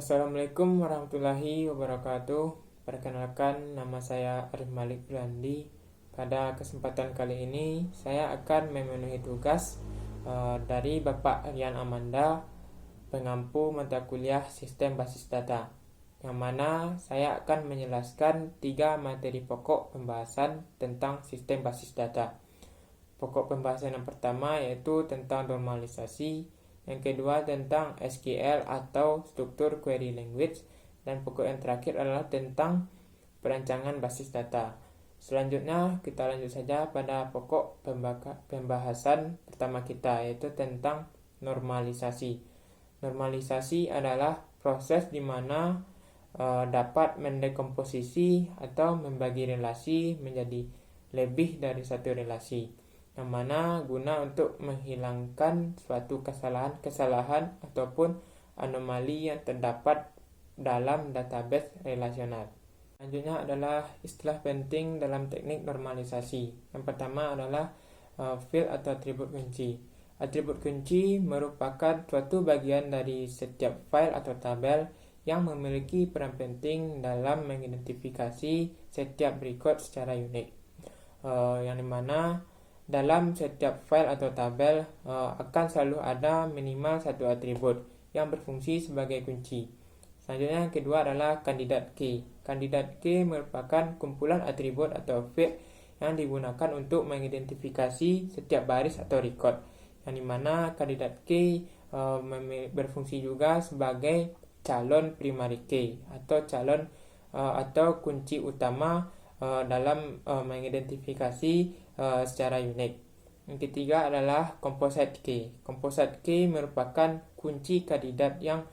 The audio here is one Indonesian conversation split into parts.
Assalamualaikum warahmatullahi wabarakatuh. Perkenalkan, nama saya Arif Malik Brandi. Pada kesempatan kali ini, saya akan memenuhi tugas dari Bapak Rian Amanda, pengampu mata kuliah Sistem Basis Data, yang mana saya akan menjelaskan 3 materi pokok pembahasan tentang Sistem Basis Data. Pokok pembahasan yang pertama yaitu tentang normalisasi, yang kedua tentang SQL atau struktur query language, dan pokok yang terakhir adalah tentang perancangan basis data. Selanjutnya kita lanjut saja pada pokok pembahasan pertama kita, yaitu tentang normalisasi. Normalisasi adalah proses di mana dapat mendekomposisi atau membagi relasi menjadi lebih dari satu relasi, yang mana guna untuk menghilangkan suatu kesalahan ataupun anomali yang terdapat dalam database relasional. Selanjutnya adalah istilah penting dalam teknik normalisasi. Yang pertama adalah field atau atribut kunci. Atribut kunci merupakan suatu bagian dari setiap file atau tabel yang memiliki peran penting dalam mengidentifikasi setiap record secara unik, yang dimana dalam setiap file atau tabel akan selalu ada minimal satu atribut yang berfungsi sebagai kunci. Selanjutnya yang kedua adalah kandidat key. Kandidat key merupakan kumpulan atribut atau field yang digunakan untuk mengidentifikasi setiap baris atau record, yang dimana kandidat key berfungsi juga sebagai calon primary key atau calon atau kunci utama dalam mengidentifikasi secara unik. Yang ketiga adalah composite key. Composite key merupakan kunci kandidat yang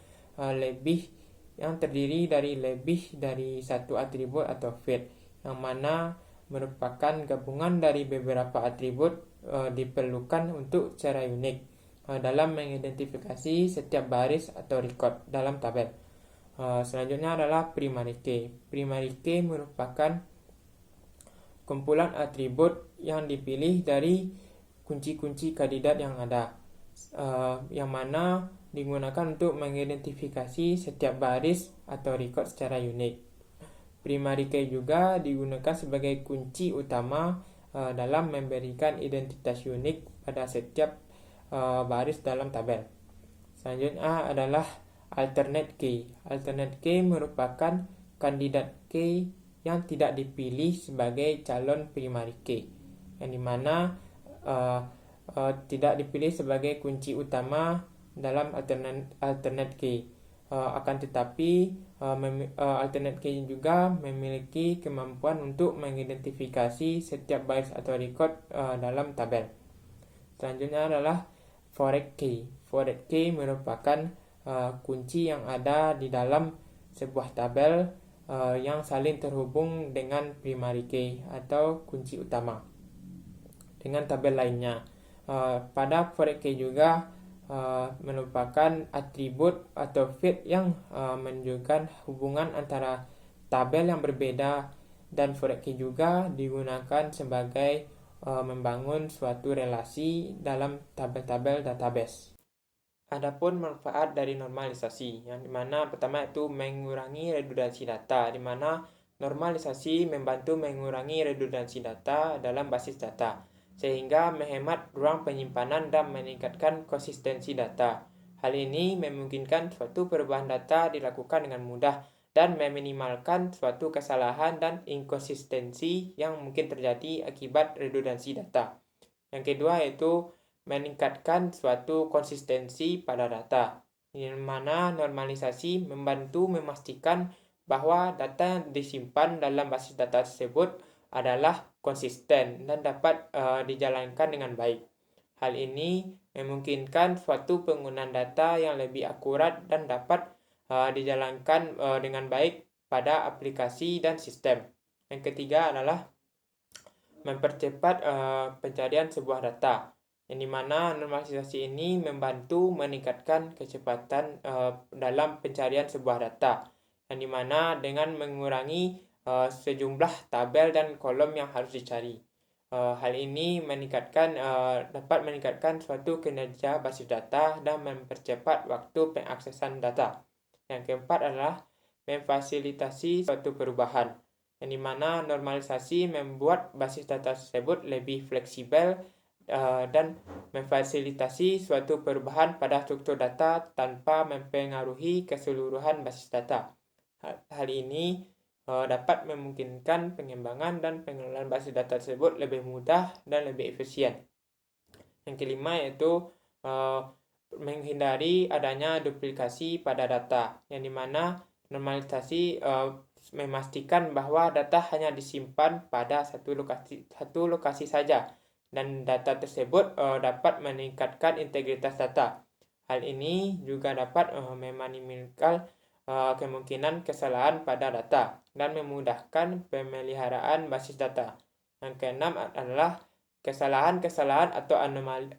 terdiri dari lebih dari satu atribut atau field, yang mana merupakan gabungan dari beberapa atribut diperlukan untuk secara unik dalam mengidentifikasi setiap baris atau record dalam tabel. Selanjutnya adalah primary key. Primary key merupakan kumpulan atribut yang dipilih dari kunci-kunci kandidat yang ada, yang mana digunakan untuk mengidentifikasi setiap baris atau record secara unik. Primary key juga digunakan sebagai kunci utama dalam memberikan identitas unik pada setiap baris dalam tabel. Selanjutnya adalah alternate key. Alternate key merupakan kandidat key yang tidak dipilih sebagai calon primary key, yang dimana tidak dipilih sebagai kunci utama dalam alternate key. Akan tetapi alternate key juga memiliki kemampuan untuk mengidentifikasi setiap baris atau record dalam tabel. Selanjutnya adalah foreign key. Foreign key merupakan kunci yang ada di dalam sebuah tabel yang saling terhubung dengan primary key atau kunci utama dengan tabel lainnya. Pada foreign key juga merupakan atribut atau field yang menunjukkan hubungan antara tabel yang berbeda, dan foreign key juga digunakan sebagai membangun suatu relasi dalam tabel-tabel database. Adapun manfaat dari normalisasi, yang dimana pertama itu mengurangi redundansi data, dimana normalisasi membantu mengurangi redundansi data dalam basis data, sehingga menghemat ruang penyimpanan dan meningkatkan konsistensi data. Hal ini memungkinkan suatu perubahan data dilakukan dengan mudah dan meminimalkan suatu kesalahan dan inkonsistensi yang mungkin terjadi akibat redundansi data. Yang kedua yaitu meningkatkan suatu konsistensi pada data, di mana normalisasi membantu memastikan bahwa data yang disimpan dalam basis data tersebut adalah konsisten dan dapat dijalankan dengan baik. Hal ini memungkinkan suatu penggunaan data yang lebih akurat dan dapat dijalankan dengan baik pada aplikasi dan sistem. Yang ketiga adalah mempercepat pencarian sebuah data, yang dimana normalisasi ini membantu meningkatkan kecepatan dalam pencarian sebuah data, yang dimana dengan mengurangi sejumlah tabel dan kolom yang harus dicari. Hal ini dapat meningkatkan suatu kinerja basis data dan mempercepat waktu pengaksesan data. Yang keempat adalah memfasilitasi suatu perubahan, yang dimana normalisasi membuat basis data tersebut lebih fleksibel dan memfasilitasi suatu perubahan pada struktur data tanpa mempengaruhi keseluruhan basis data. Hal ini dapat memungkinkan pengembangan dan pengelolaan basis data tersebut lebih mudah dan lebih efisien. Yang kelima yaitu menghindari adanya duplikasi pada data, yang dimana normalisasi memastikan bahwa data hanya disimpan pada satu lokasi saja, dan data tersebut dapat meningkatkan integritas data. Hal ini juga dapat meminimalisir kemungkinan kesalahan pada data dan memudahkan pemeliharaan basis data. Yang keenam adalah kesalahan-kesalahan atau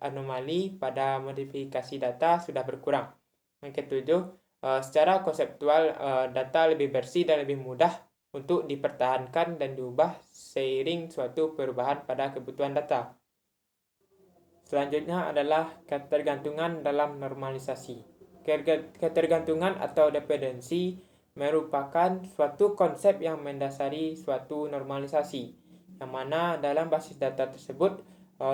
anomali pada modifikasi data sudah berkurang. Yang ketujuh, secara konseptual data lebih bersih dan lebih mudah untuk dipertahankan dan diubah seiring suatu perubahan pada kebutuhan data. Selanjutnya adalah ketergantungan dalam normalisasi. Ketergantungan atau dependensi merupakan suatu konsep yang mendasari suatu normalisasi, yang mana dalam basis data tersebut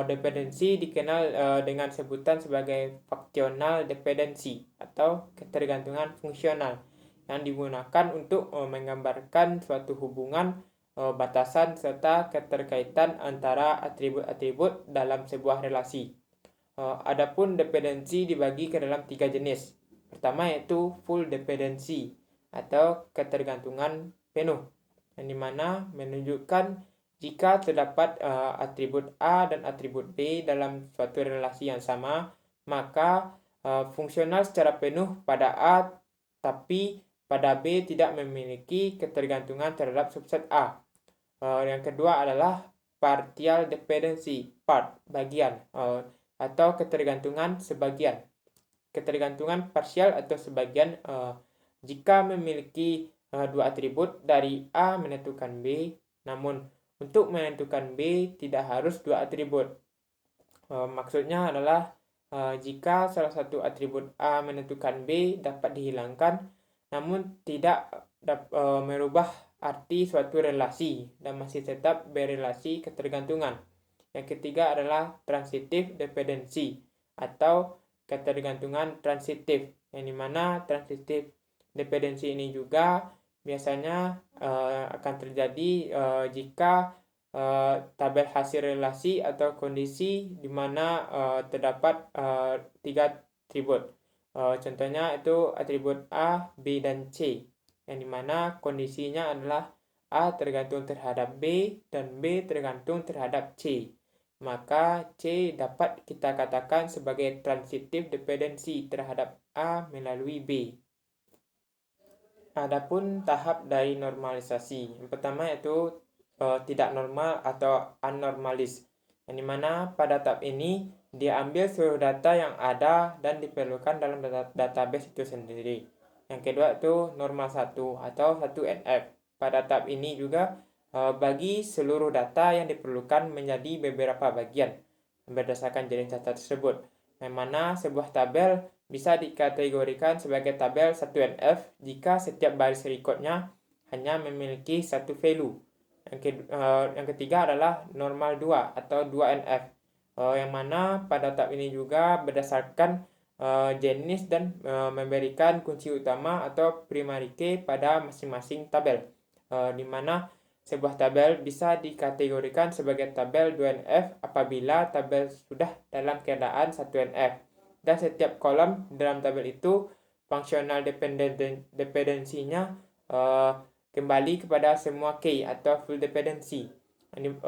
dependensi dikenal dengan sebutan sebagai functional dependency atau ketergantungan fungsional, yang digunakan untuk menggambarkan suatu hubungan, batasan, serta keterkaitan antara atribut-atribut dalam sebuah relasi. Adapun dependensi dibagi ke dalam 3 jenis. Pertama yaitu full dependency atau ketergantungan penuh, yang dimana menunjukkan jika terdapat atribut A dan atribut B dalam suatu relasi yang sama, maka fungsional secara penuh pada A, tapi pada B tidak memiliki ketergantungan terhadap subset A. Yang kedua adalah partial dependency, part, bagian, atau ketergantungan sebagian. Ketergantungan parsial atau sebagian jika memiliki dua atribut dari A menentukan B, namun untuk menentukan B tidak harus dua atribut. Maksudnya adalah jika salah satu atribut A menentukan B dapat dihilangkan, namun tidak merubah arti suatu relasi dan masih tetap berelasi ketergantungan. Yang ketiga adalah transitive dependency atau ketergantungan transitif, yang dimana transitive dependency ini juga biasanya akan terjadi jika tabel hasil relasi atau kondisi di mana terdapat 3 atribut. Contohnya itu atribut A, B, dan C, yang dimana kondisinya adalah A tergantung terhadap B dan B tergantung terhadap C. Maka C dapat kita katakan sebagai transitive dependency terhadap A melalui B. Adapun tahap dari normalisasi, yang pertama yaitu tidak normal atau anormalis, yang dimana pada tahap ini diambil seluruh data yang ada dan diperlukan dalam database itu sendiri. Yang kedua itu normal 1 atau 1NF. Pada tahap ini juga bagi seluruh data yang diperlukan menjadi beberapa bagian berdasarkan jenis data tersebut, yang mana sebuah tabel bisa dikategorikan sebagai tabel 1NF jika setiap baris rekodnya hanya memiliki satu value. Yang ketiga adalah normal 2 atau 2NF, yang mana pada tahap ini juga berdasarkan jenis dan memberikan kunci utama atau primary key pada masing-masing tabel, di mana sebuah tabel bisa dikategorikan sebagai tabel 2NF apabila tabel sudah dalam keadaan 1NF dan setiap kolom dalam tabel itu functional dependensinya kembali kepada semua key atau full dependency. Ini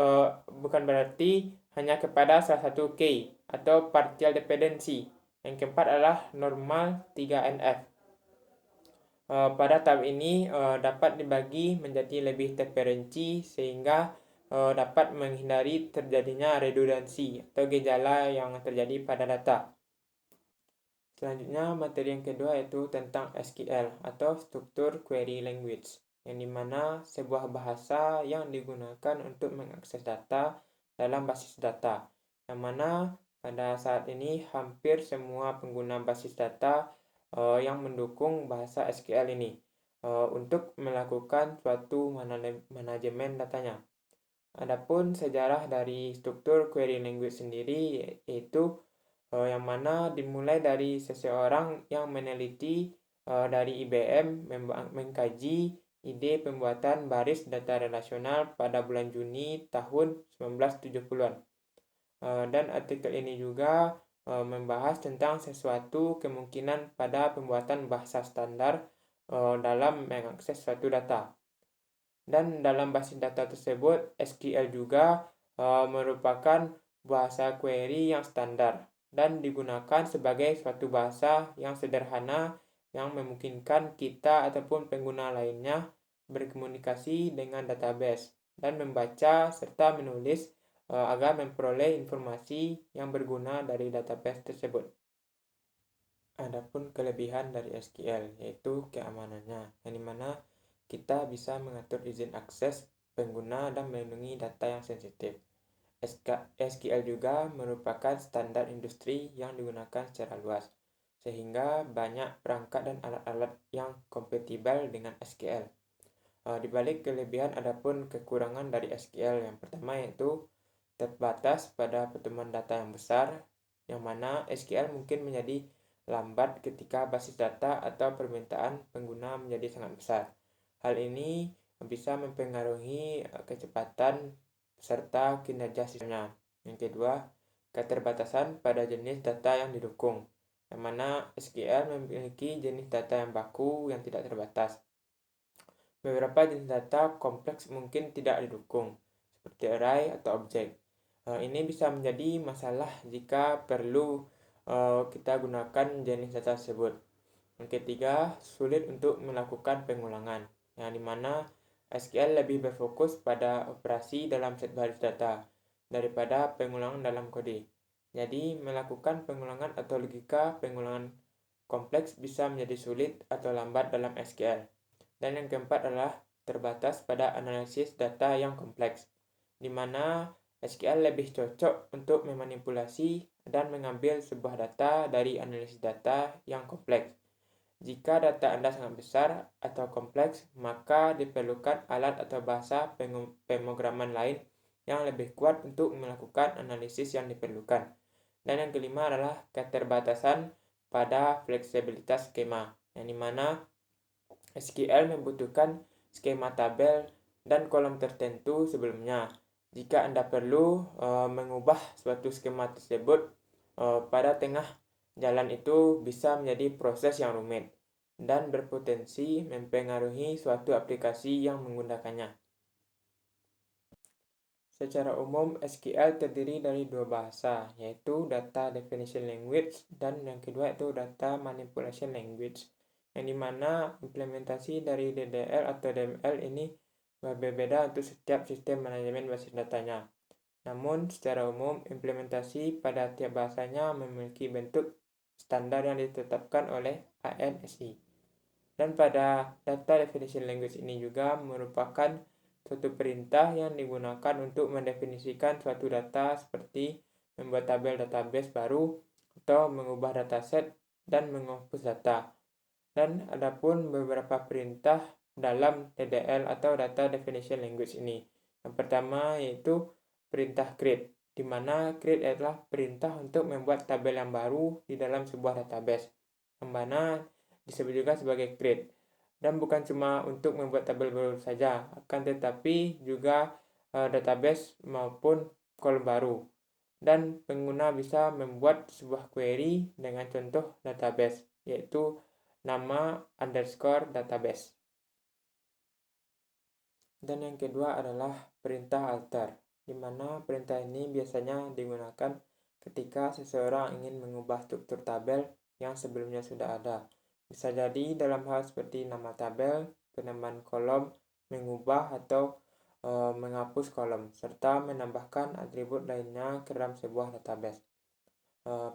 bukan berarti hanya kepada salah satu key atau partial dependency. Yang keempat adalah normal 3NF. Pada tahap ini dapat dibagi menjadi lebih terperinci sehingga dapat menghindari terjadinya redundansi atau gejala yang terjadi pada data. Selanjutnya materi yang kedua yaitu tentang SQL atau Structure Query Language, yang dimana sebuah bahasa yang digunakan untuk mengakses data dalam basis data, yang mana pada saat ini hampir semua pengguna basis data yang mendukung bahasa SQL ini untuk melakukan suatu manajemen datanya. Adapun sejarah dari struktur query language sendiri yaitu yang mana dimulai dari seseorang yang meneliti dari IBM mengkaji ide pembuatan baris data relasional pada bulan Juni tahun 1970-an. Dan artikel ini juga membahas tentang sesuatu kemungkinan pada pembuatan bahasa standar dalam mengakses suatu data. Dan dalam basis data tersebut, SQL juga merupakan bahasa query yang standar dan digunakan sebagai suatu bahasa yang sederhana yang memungkinkan kita ataupun pengguna lainnya berkomunikasi dengan database dan membaca serta menulis agar memperoleh informasi yang berguna dari database tersebut. Adapun kelebihan dari SQL yaitu keamanannya, yang dimana kita bisa mengatur izin akses pengguna dan melindungi data yang sensitif. SQL juga merupakan standar industri yang digunakan secara luas, sehingga banyak perangkat dan alat-alat yang kompatibel dengan SQL. Di balik kelebihan adapun kekurangan dari SQL. Yang pertama yaitu terbatas pada pertemuan data yang besar, yang mana SQL mungkin menjadi lambat ketika basis data atau permintaan pengguna menjadi sangat besar. Hal ini bisa mempengaruhi kecepatan serta kinerja sistemnya. Yang kedua, keterbatasan pada jenis data yang didukung, yang mana SQL memiliki jenis data yang baku yang tidak terbatas. Beberapa jenis data kompleks mungkin tidak didukung, seperti array atau objek. Ini bisa menjadi masalah jika perlu kita gunakan jenis data tersebut. Yang ketiga, sulit untuk melakukan pengulangan, yang dimana SQL lebih berfokus pada operasi dalam set baris data daripada pengulangan dalam kode. Jadi, melakukan pengulangan atau logika pengulangan kompleks bisa menjadi sulit atau lambat dalam SQL. Dan yang keempat adalah terbatas pada analisis data yang kompleks, di mana SQL lebih cocok untuk memanipulasi dan mengambil sebuah data dari analisis data yang kompleks. Jika data Anda sangat besar atau kompleks, maka diperlukan alat atau bahasa pemrograman lain yang lebih kuat untuk melakukan analisis yang diperlukan. Dan yang kelima adalah keterbatasan pada fleksibilitas skema, yang dimana SQL membutuhkan skema tabel dan kolom tertentu sebelumnya. Jika Anda perlu mengubah suatu skema tersebut pada tengah jalan, itu bisa menjadi proses yang rumit dan berpotensi mempengaruhi suatu aplikasi yang menggunakannya. Secara umum, SQL terdiri dari dua bahasa, yaitu Data Definition Language dan yang kedua itu Data Manipulation Language, yang dimana implementasi dari DDL atau DML ini berbeda untuk setiap sistem manajemen basis datanya. Namun, secara umum, implementasi pada tiap bahasanya memiliki bentuk standar yang ditetapkan oleh ANSI. Dan pada Data Definition Language ini juga merupakan suatu perintah yang digunakan untuk mendefinisikan suatu data seperti membuat tabel database baru atau mengubah dataset dan menghapus data. Dan adapun beberapa perintah dalam DDL atau Data Definition Language ini. Yang pertama yaitu perintah create, di mana create adalah perintah untuk membuat tabel yang baru di dalam sebuah database, yang mana disebut juga sebagai create. Dan bukan cuma untuk membuat tabel baru saja, akan tetapi juga database maupun kolom baru. Dan pengguna bisa membuat sebuah query dengan contoh database, yaitu nama underscore database. Dan yang kedua adalah perintah alter, di mana perintah ini biasanya digunakan ketika seseorang ingin mengubah struktur tabel yang sebelumnya sudah ada. Bisa jadi dalam hal seperti nama tabel, penambahan kolom, mengubah atau menghapus kolom, serta menambahkan atribut lainnya ke dalam sebuah database.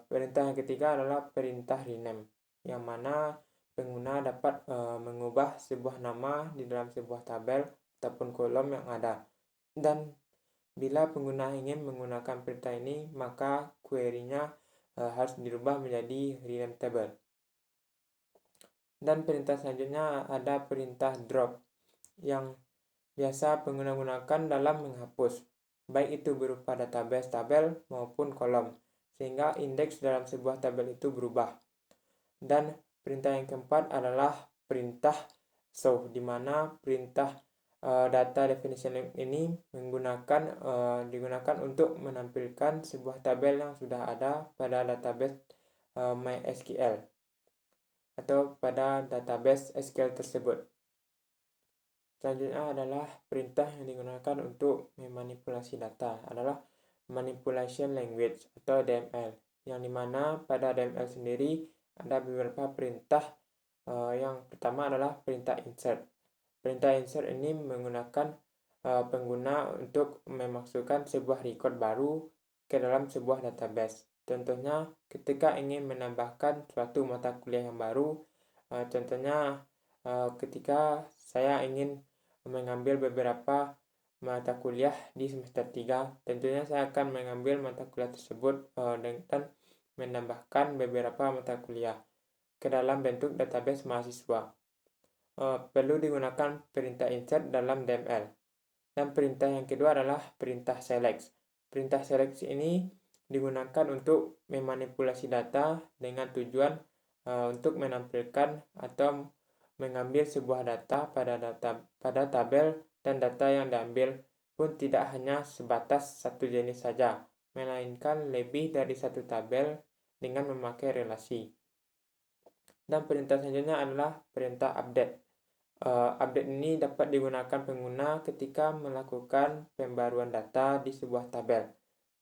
Perintah yang ketiga adalah perintah rename, yang mana pengguna dapat mengubah sebuah nama di dalam sebuah tabel ataupun kolom yang ada. Dan bila pengguna ingin menggunakan perintah ini, maka query-nya harus dirubah menjadi rename table. Dan perintah selanjutnya ada perintah drop yang biasa pengguna gunakan dalam menghapus, baik itu berupa database tabel maupun kolom, sehingga indeks dalam sebuah tabel itu berubah. Dan perintah yang keempat adalah perintah show, di mana perintah data definition ini digunakan untuk menampilkan sebuah tabel yang sudah ada pada database MySQL atau pada database SQL tersebut. Selanjutnya adalah perintah yang digunakan untuk memanipulasi data adalah manipulation language atau DML, yang dimana pada DML sendiri ada beberapa perintah. Yang pertama adalah perintah insert. Perintah insert ini menggunakan pengguna untuk memasukkan sebuah record baru ke dalam sebuah database. Contohnya ketika ingin menambahkan suatu mata kuliah yang baru, contohnya ketika saya ingin mengambil beberapa mata kuliah di semester 3, tentunya saya akan mengambil mata kuliah tersebut dan menambahkan beberapa mata kuliah ke dalam bentuk database mahasiswa. Perlu digunakan perintah insert dalam DML. Dan perintah yang kedua adalah perintah select. Perintah select ini digunakan untuk memanipulasi data dengan tujuan untuk menampilkan atau mengambil sebuah data pada tabel, dan data yang diambil pun tidak hanya sebatas satu jenis saja, melainkan lebih dari satu tabel dengan memakai relasi. Dan perintah selanjutnya adalah perintah update. Update ini dapat digunakan pengguna ketika melakukan pembaruan data di sebuah tabel.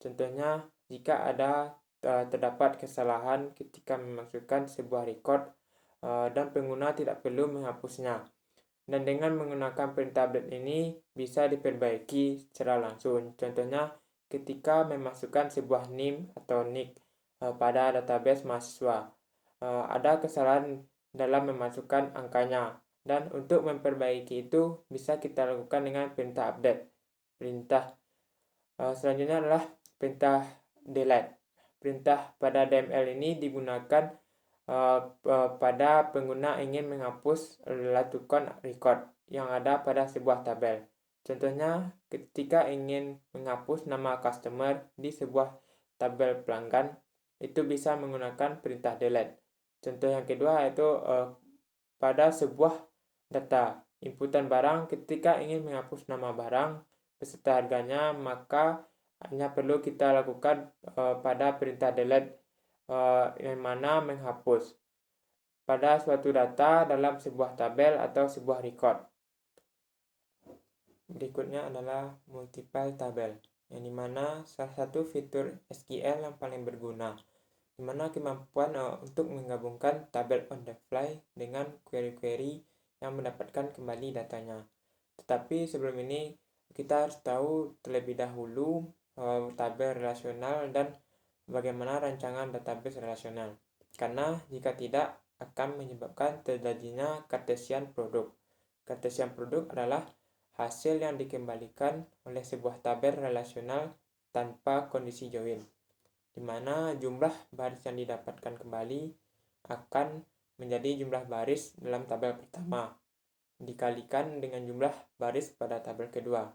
Contohnya, jika terdapat kesalahan ketika memasukkan sebuah record dan pengguna tidak perlu menghapusnya. Dan dengan menggunakan perintah update ini bisa diperbaiki secara langsung. Contohnya, ketika memasukkan sebuah NIM atau NIK pada database mahasiswa, ada kesalahan dalam memasukkan angkanya. Dan untuk memperbaiki itu bisa kita lakukan dengan perintah update. Perintah selanjutnya adalah perintah delete. Perintah pada DML ini digunakan pada pengguna ingin menghapus latukan record yang ada pada sebuah tabel. Contohnya ketika ingin menghapus nama customer di sebuah tabel pelanggan, itu bisa menggunakan perintah delete. Contoh yang kedua yaitu pada sebuah data inputan barang, ketika ingin menghapus nama barang beserta harganya, maka hanya perlu kita lakukan pada perintah delete yang mana menghapus pada suatu data dalam sebuah tabel atau sebuah record. Berikutnya adalah multiple table, yang dimana salah satu fitur SQL yang paling berguna, dimana kemampuan untuk menggabungkan tabel on the fly dengan query-query yang mendapatkan kembali datanya. Tetapi sebelum ini kita harus tahu terlebih dahulu tabel relasional dan bagaimana rancangan database relasional. Karena jika tidak akan menyebabkan terjadinya Cartesian product. Cartesian product adalah hasil yang dikembalikan oleh sebuah tabel relasional tanpa kondisi join, di mana jumlah baris yang didapatkan kembali akan menjadi jumlah baris dalam tabel pertama dikalikan dengan jumlah baris pada tabel kedua.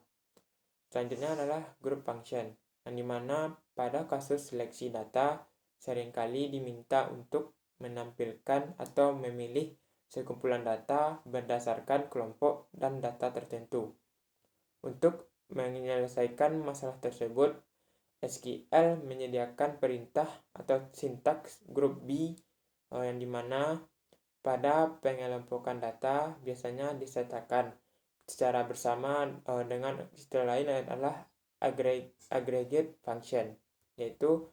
Selanjutnya adalah group function, yang dimana pada kasus seleksi data seringkali diminta untuk menampilkan atau memilih sekumpulan data berdasarkan kelompok dan data tertentu. Untuk menyelesaikan masalah tersebut, SQL menyediakan perintah atau sintaks group B yang dimana pada pengelompokan data biasanya disertakan secara bersama dengan istilah lain adalah aggregate function, yaitu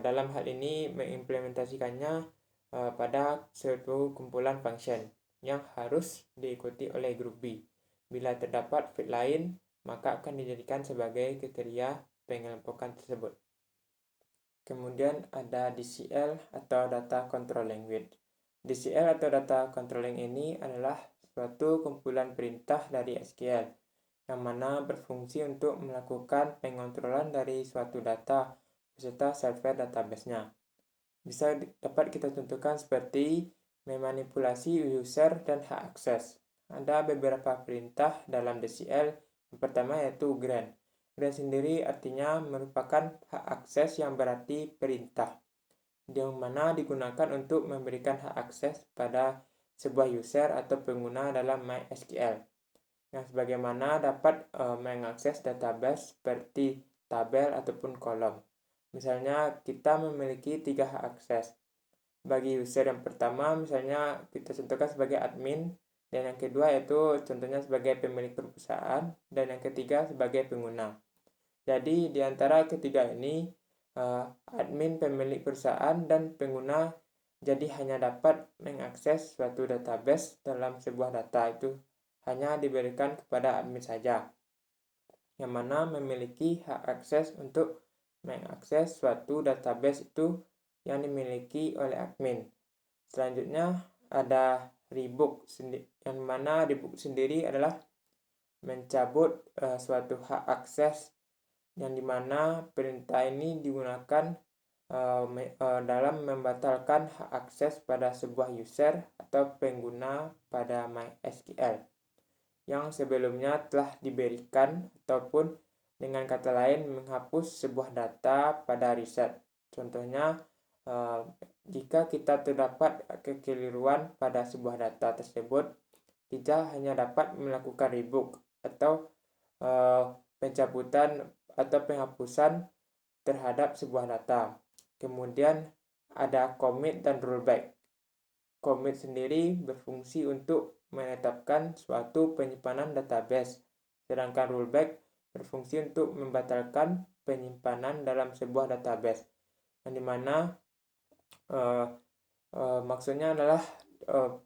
dalam hal ini mengimplementasikannya pada suatu kumpulan function yang harus diikuti oleh grup B. Bila terdapat fit lain, maka akan dijadikan sebagai kriteria pengelompokan tersebut. Kemudian ada DCL atau Data Control Language. DCL atau Data Controlling ini adalah suatu kumpulan perintah dari SQL yang mana berfungsi untuk melakukan pengontrolan dari suatu data beserta server database-nya. Dapat kita contohkan seperti memanipulasi user dan hak akses. Ada beberapa perintah dalam DCL. Yang pertama yaitu grant. Grant sendiri artinya merupakan hak akses yang berarti perintah, yang mana digunakan untuk memberikan hak akses pada sebuah user atau pengguna dalam MySQL. Nah, sebagaimana dapat mengakses database seperti tabel ataupun kolom. Misalnya kita memiliki 3 hak akses. Bagi user yang pertama misalnya kita contohkan sebagai admin, dan yang kedua yaitu contohnya sebagai pemilik perusahaan, dan yang ketiga sebagai pengguna. Jadi di antara ketiga ini admin, pemilik perusahaan, dan pengguna jadi hanya dapat mengakses suatu database dalam sebuah data itu hanya diberikan kepada admin saja, yang mana memiliki hak akses untuk mengakses suatu database itu yang dimiliki oleh admin. Selanjutnya ada rebook, yang mana rebook sendiri adalah mencabut suatu hak akses, yang dimana perintah ini digunakan dalam membatalkan hak akses pada sebuah user atau pengguna pada MySQL yang sebelumnya telah diberikan, ataupun dengan kata lain menghapus sebuah data pada riset. Contohnya, jika kita terdapat kekeliruan pada sebuah data tersebut, kita hanya dapat melakukan rebook atau pencabutan atau penghapusan terhadap sebuah data. Kemudian ada commit dan rollback. Commit sendiri berfungsi untuk menetapkan suatu penyimpanan database, sedangkan rollback berfungsi untuk membatalkan penyimpanan dalam sebuah database, yang dimana maksudnya adalah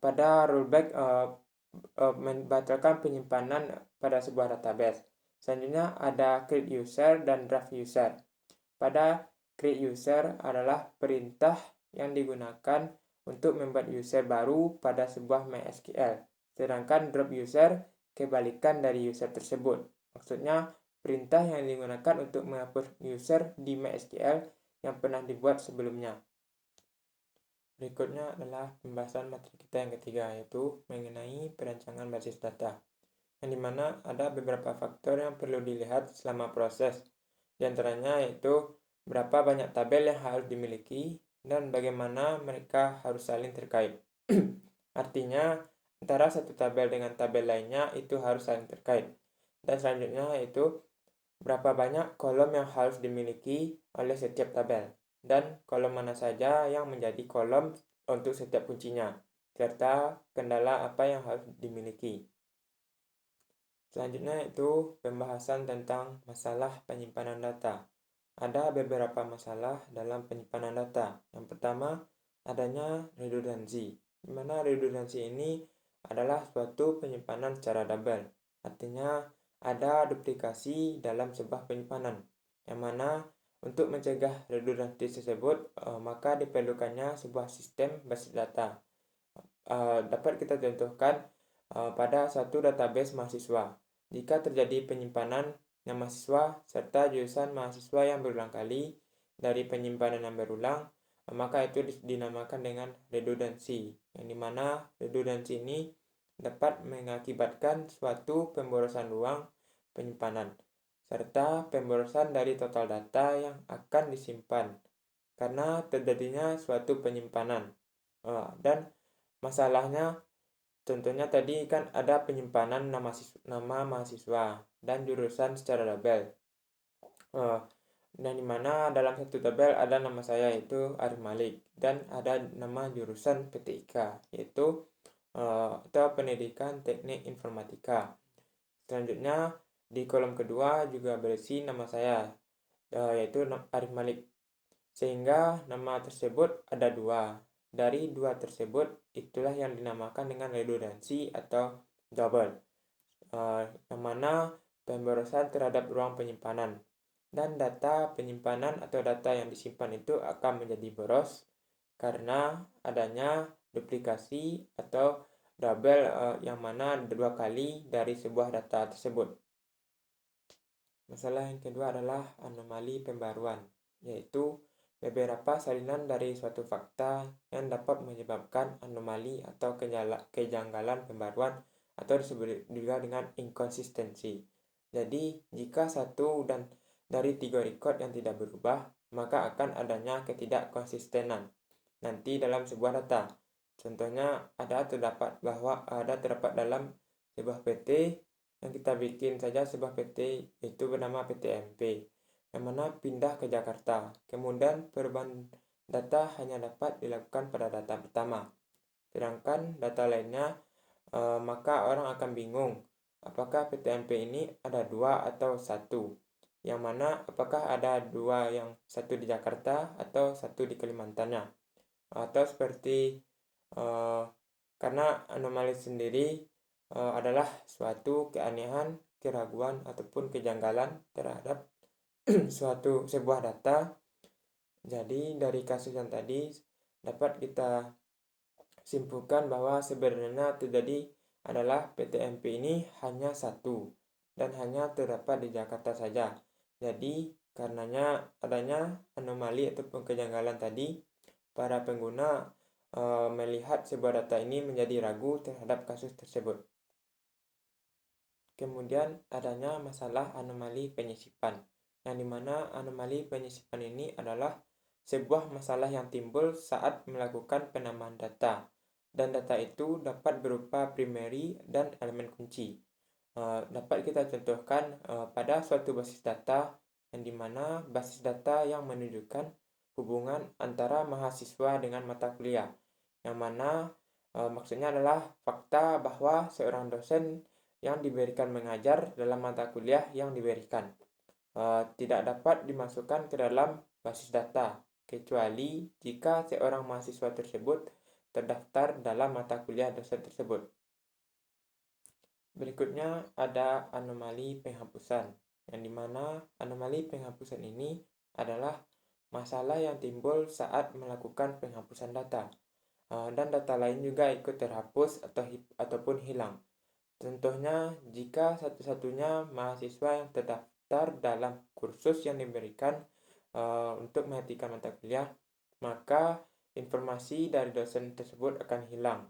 pada rollback membatalkan penyimpanan pada sebuah database. Selanjutnya ada create user dan draft user. Pada create user adalah perintah yang digunakan untuk membuat user baru pada sebuah MySQL. Sedangkan drop user kebalikan dari user tersebut. Maksudnya perintah yang digunakan untuk menghapus user di MySQL yang pernah dibuat sebelumnya. Berikutnya adalah pembahasan materi kita yang ketiga, yaitu mengenai perancangan basis data, yang dimana ada beberapa faktor yang perlu dilihat selama proses. Di antaranya yaitu berapa banyak tabel yang harus dimiliki dan bagaimana mereka harus saling terkait. Artinya, antara satu tabel dengan tabel lainnya itu harus saling terkait. Dan selanjutnya yaitu berapa banyak kolom yang harus dimiliki oleh setiap tabel, dan kolom mana saja yang menjadi kolom untuk setiap kuncinya, serta kendala apa yang harus dimiliki. Selanjutnya yaitu pembahasan tentang masalah penyimpanan data. Ada beberapa masalah dalam penyimpanan data. Yang pertama, adanya redundansi. Di mana redundansi ini adalah suatu penyimpanan secara double. Artinya ada duplikasi dalam sebuah penyimpanan. Yang mana untuk mencegah redundansi tersebut, maka diperlukannya sebuah sistem basis data. Dapat kita contohkan pada satu database mahasiswa. Jika terjadi penyimpanan nama mahasiswa serta jurusan mahasiswa yang berulang kali dari penyimpanan yang berulang, maka itu dinamakan dengan redundansi, yang dimana redundansi ini dapat mengakibatkan suatu pemborosan ruang penyimpanan serta pemborosan dari total data yang akan disimpan karena terjadinya suatu penyimpanan. Dan masalahnya contohnya tadi kan ada penyimpanan nama mahasiswa dan jurusan secara label. Dan dimana dalam satu tabel ada nama saya yaitu Arif Malik, dan ada nama jurusan PTIK yaitu atau Pendidikan Teknik Informatika. Selanjutnya di kolom kedua juga berisi nama saya yaitu Arif Malik, sehingga nama tersebut ada dua. Dari dua tersebut itulah yang dinamakan dengan redundansi atau double, yang mana pemborosan terhadap ruang penyimpanan, dan data penyimpanan atau data yang disimpan itu akan menjadi boros karena adanya duplikasi atau double yang mana dua kali dari sebuah data tersebut. Masalah yang kedua adalah anomali pembaruan, yaitu beberapa salinan dari suatu fakta yang dapat menyebabkan anomali atau kejanggalan pembaruan atau disebut juga dengan inkonsistensi. Jadi, jika satu dan dari 3 record yang tidak berubah, maka akan adanya ketidakkonsistenan nanti dalam sebuah data. Contohnya terdapat dalam sebuah PT yang kita bikin saja sebuah PT itu bernama PT MP yang mana pindah ke Jakarta. Kemudian perubahan data hanya dapat dilakukan pada data pertama. Sedangkan data lainnya maka orang akan bingung apakah PT MP ini ada 2 atau 1. Yang mana apakah ada 2 yang satu di Jakarta atau satu di Kalimantannya. Atau seperti karena anomali sendiri adalah suatu keanehan, keraguan ataupun kejanggalan terhadap sebuah data. Jadi dari kasus yang tadi dapat kita simpulkan bahwa sebenarnya terjadi adalah PT MP ini hanya satu dan hanya terdapat di Jakarta saja. Jadi karenanya adanya anomali ataupun kejanggalan tadi, para pengguna melihat sebuah data ini menjadi ragu terhadap kasus tersebut. Kemudian adanya masalah anomali penyisipan, yang dimana anomali penyisipan ini adalah sebuah masalah yang timbul saat melakukan penambahan data, dan data itu dapat berupa primary dan elemen kunci. Dapat kita contohkan pada suatu basis data, yang dimana basis data yang menunjukkan hubungan antara mahasiswa dengan mata kuliah, yang mana maksudnya adalah fakta bahwa seorang dosen yang diberikan mengajar dalam mata kuliah yang diberikan tidak dapat dimasukkan ke dalam basis data, kecuali jika seorang mahasiswa tersebut terdaftar dalam mata kuliah dosen tersebut. Berikutnya ada anomali penghapusan, yang dimana anomali penghapusan ini adalah masalah yang timbul saat melakukan penghapusan data, dan data lain juga ikut terhapus ataupun hilang. Contohnya, jika satu-satunya mahasiswa yang terdaftar dalam kursus yang diberikan untuk menghentikan mata kuliah, maka informasi dari dosen tersebut akan hilang,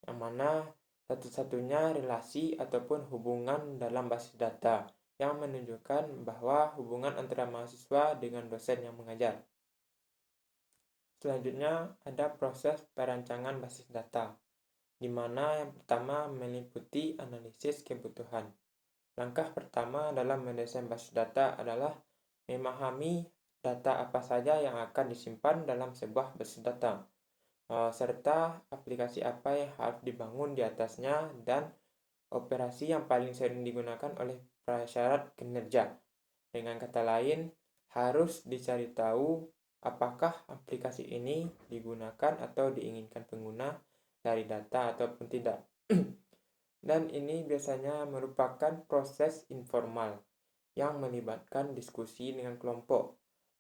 yang mana satu-satunya relasi ataupun hubungan dalam basis data yang menunjukkan bahwa hubungan antara mahasiswa dengan dosen yang mengajar. Selanjutnya, ada proses perancangan basis data, di mana yang pertama meliputi analisis kebutuhan. Langkah pertama dalam mendesain basis data adalah memahami data apa saja yang akan disimpan dalam sebuah basis data, serta aplikasi apa yang harus dibangun di atasnya dan operasi yang paling sering digunakan oleh prasyarat kinerja. Dengan kata lain, harus dicari tahu apakah aplikasi ini digunakan atau diinginkan pengguna dari data ataupun tidak. Dan ini biasanya merupakan proses informal yang melibatkan diskusi dengan kelompok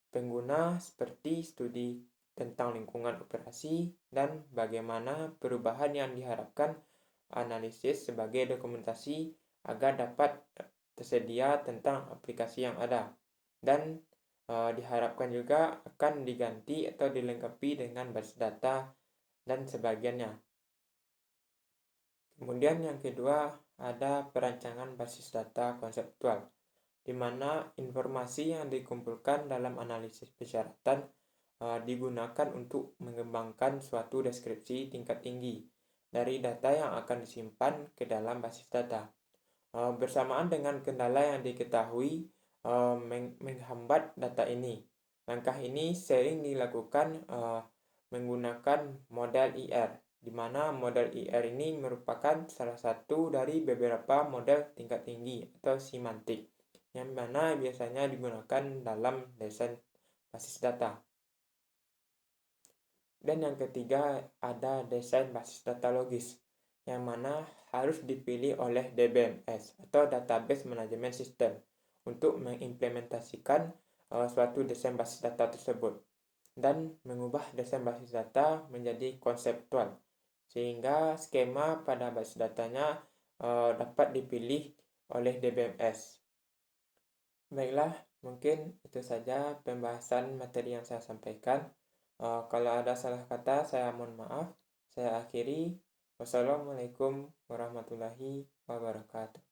pengguna seperti studi tentang lingkungan operasi dan bagaimana perubahan yang diharapkan, analisis sebagai dokumentasi agar dapat tersedia tentang aplikasi yang ada, dan diharapkan juga akan diganti atau dilengkapi dengan basis data dan sebagiannya. Kemudian yang kedua ada perancangan basis data konseptual, di mana informasi yang dikumpulkan dalam analisis persyaratan digunakan untuk mengembangkan suatu deskripsi tingkat tinggi dari data yang akan disimpan ke dalam basis data. Bersamaan dengan kendala yang diketahui menghambat data ini. Langkah ini sering dilakukan menggunakan model IR, di mana model IR ini merupakan salah satu dari beberapa model tingkat tinggi atau semantik, yang mana biasanya digunakan dalam desain basis data. Dan yang ketiga ada desain basis data logis, yang mana harus dipilih oleh DBMS atau Database Management System untuk mengimplementasikan suatu desain basis data tersebut dan mengubah desain basis data menjadi konseptual, sehingga skema pada basis datanya dapat dipilih oleh DBMS. Baiklah, mungkin itu saja pembahasan materi yang saya sampaikan. Kalau ada salah kata, saya mohon maaf. Saya akhiri. Wassalamualaikum warahmatullahi wabarakatuh.